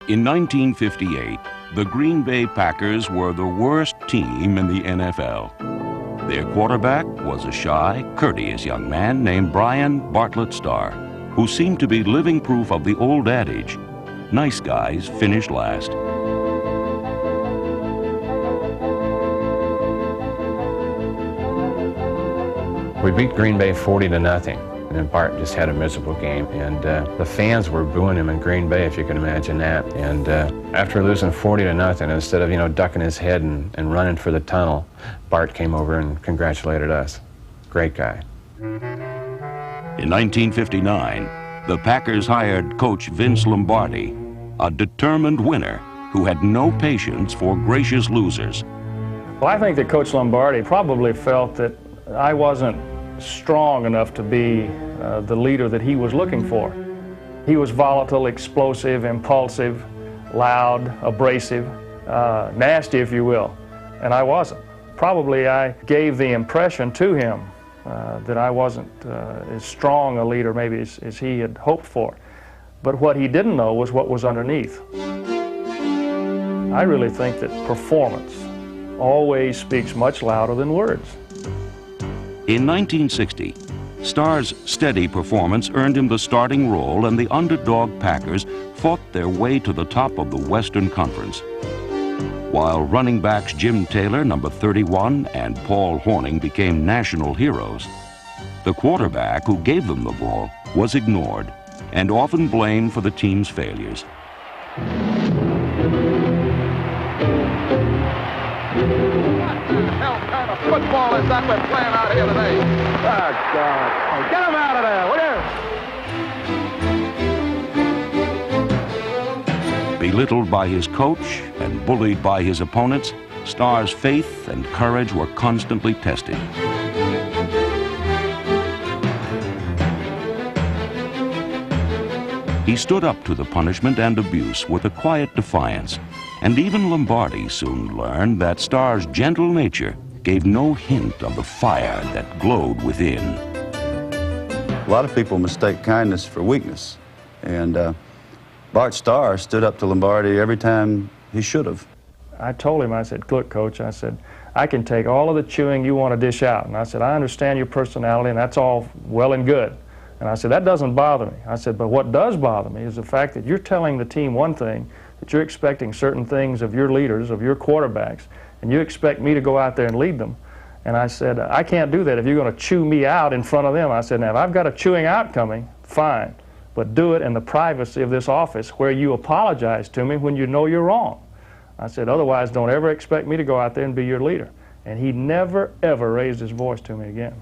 In 1958, the Green Bay Packers were the worst team in the NFL. Their quarterback was a shy, courteous young man named Brian Bartlett Starr, who seemed to be living proof of the old adage, nice guys finish last. We beat Green Bay 40-0. And then Bart just had a miserable game, and the fans were booing him in Green Bay, if you can imagine that. And after losing 40-0, instead of ducking his head and running for the tunnel, Bart came over and congratulated us. Great guy. In 1959, the Packers hired coach Vince Lombardi, a determined winner who had no patience for gracious losers. Well, I think that Coach Lombardi probably felt that I wasn't strong enough to be the leader that he was looking for. He was volatile, explosive, impulsive, loud, abrasive, nasty, if you will, and I wasn't. Probably I gave the impression to him that I wasn't as strong a leader maybe as he had hoped for. But what he didn't know was what was underneath. I really think that performance always speaks much louder than words. In 1960, Starr's steady performance earned him the starting role, and the underdog Packers fought their way to the top of the Western Conference. While running backs Jim Taylor, number 31, and Paul Hornung became national heroes, the quarterback who gave them the ball was ignored and often blamed for the team's failures. Football is that we're playing out here today. Oh, God. Oh, get him out of there, will you? Belittled by his coach and bullied by his opponents, Starr's faith and courage were constantly tested. He stood up to the punishment and abuse with a quiet defiance, and even Lombardi soon learned that Starr's gentle nature gave no hint of the fire that glowed within. A lot of people mistake kindness for weakness, and Bart Starr stood up to Lombardi every time he should have. I told him, I said, look, Coach, I said, I can take all of the chewing you want to dish out. And I said, I understand your personality, and that's all well and good. And I said, that doesn't bother me. I said, but what does bother me is the fact that you're telling the team one thing, that you're expecting certain things of your leaders, of your quarterbacks, and you expect me to go out there and lead them. And I said, I can't do that if you're going to chew me out in front of them. I said, now, if I've got a chewing out coming, fine, but do it in the privacy of this office where you apologize to me when you know you're wrong. I said, otherwise, don't ever expect me to go out there and be your leader. And he never, ever raised his voice to me again.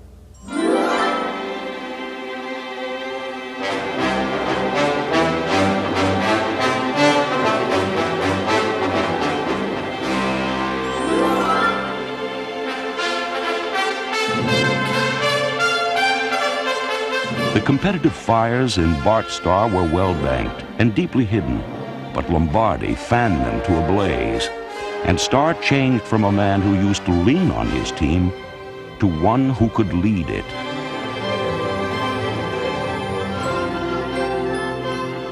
The competitive fires in Bart Starr were well banked and deeply hidden, but Lombardi fanned them to a blaze, and Starr changed from a man who used to lean on his team to one who could lead it.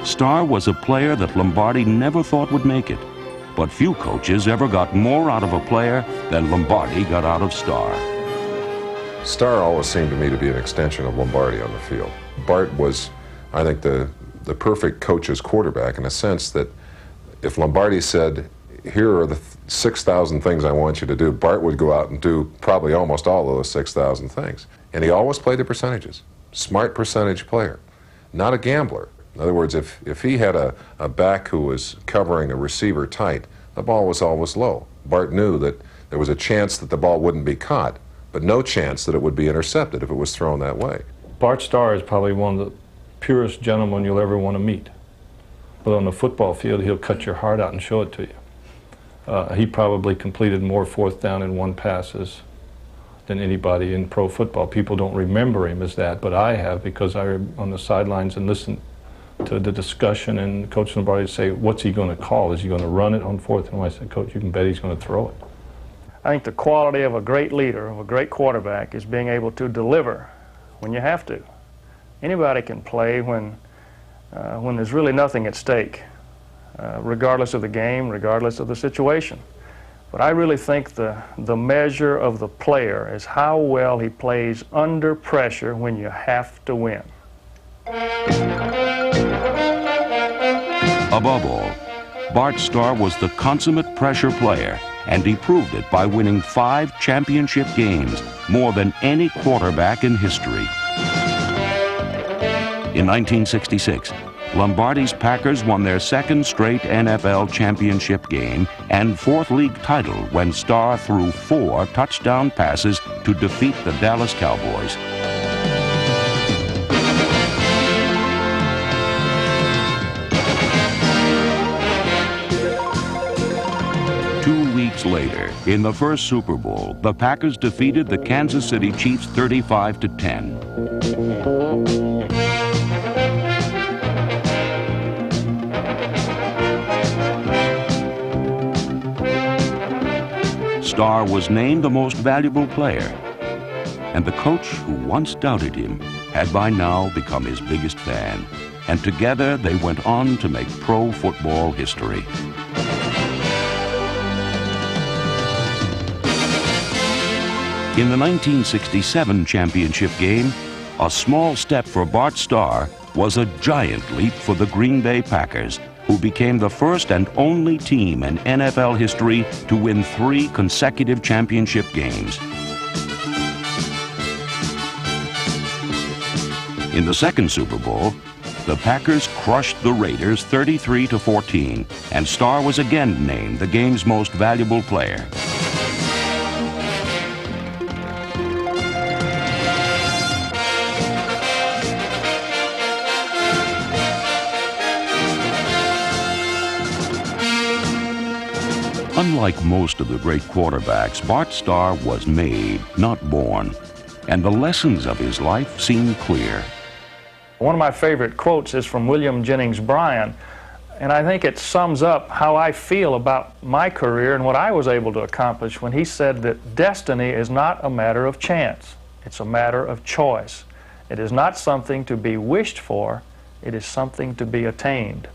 Starr was a player that Lombardi never thought would make it, but few coaches ever got more out of a player than Lombardi got out of Starr. Starr always seemed to me to be an extension of Lombardi on the field. Bart was, I think, the perfect coach's quarterback in a sense that if Lombardi said, here are the 6,000 things I want you to do, Bart would go out and do probably almost all of those 6,000 things. And he always played the percentages. Smart percentage player, not a gambler. In other words, if he had a back who was covering a receiver tight, the ball was always low. Bart knew that there was a chance that the ball wouldn't be caught, but no chance that it would be intercepted if it was thrown that way. Bart Starr is probably one of the purest gentlemen you'll ever want to meet. But on the football field, he'll cut your heart out and show it to you. He probably completed more fourth down and one passes than anybody in pro football. People don't remember him as that, but I have, because I was on the sidelines and listened to the discussion, and Coach Lombardi would say, what's he going to call? Is he going to run it on fourth and one? I said, Coach, you can bet he's going to throw it. I think the quality of a great leader, of a great quarterback, is being able to deliver when you have to. Anybody can play when there's really nothing at stake. regardless of the game, regardless of the situation. But I really think the measure of the player is how well he plays under pressure when you have to win. Above all, Bart Starr was the consummate pressure player, and he proved it by winning 5 championship games, more than any quarterback in history. In 1966, Lombardi's Packers won their 2nd straight NFL championship game and 4th league title when Starr threw 4 touchdown passes to defeat the Dallas Cowboys. Later, in the first Super Bowl, the Packers defeated the Kansas City Chiefs 35-10. Starr was named the most valuable player, and the coach who once doubted him had by now become his biggest fan, and together they went on to make pro football history. In the 1967 championship game, a small step for Bart Starr was a giant leap for the Green Bay Packers, who became the first and only team in NFL history to win 3 consecutive championship games. In the second Super Bowl, the Packers crushed the Raiders 33-14, and Starr was again named the game's most valuable player. Unlike most of the great quarterbacks, Bart Starr was made, not born, and the lessons of his life seem clear. One of my favorite quotes is from William Jennings Bryan, and I think it sums up how I feel about my career and what I was able to accomplish when he said that destiny is not a matter of chance, it's a matter of choice. It is not something to be wished for, it is something to be attained.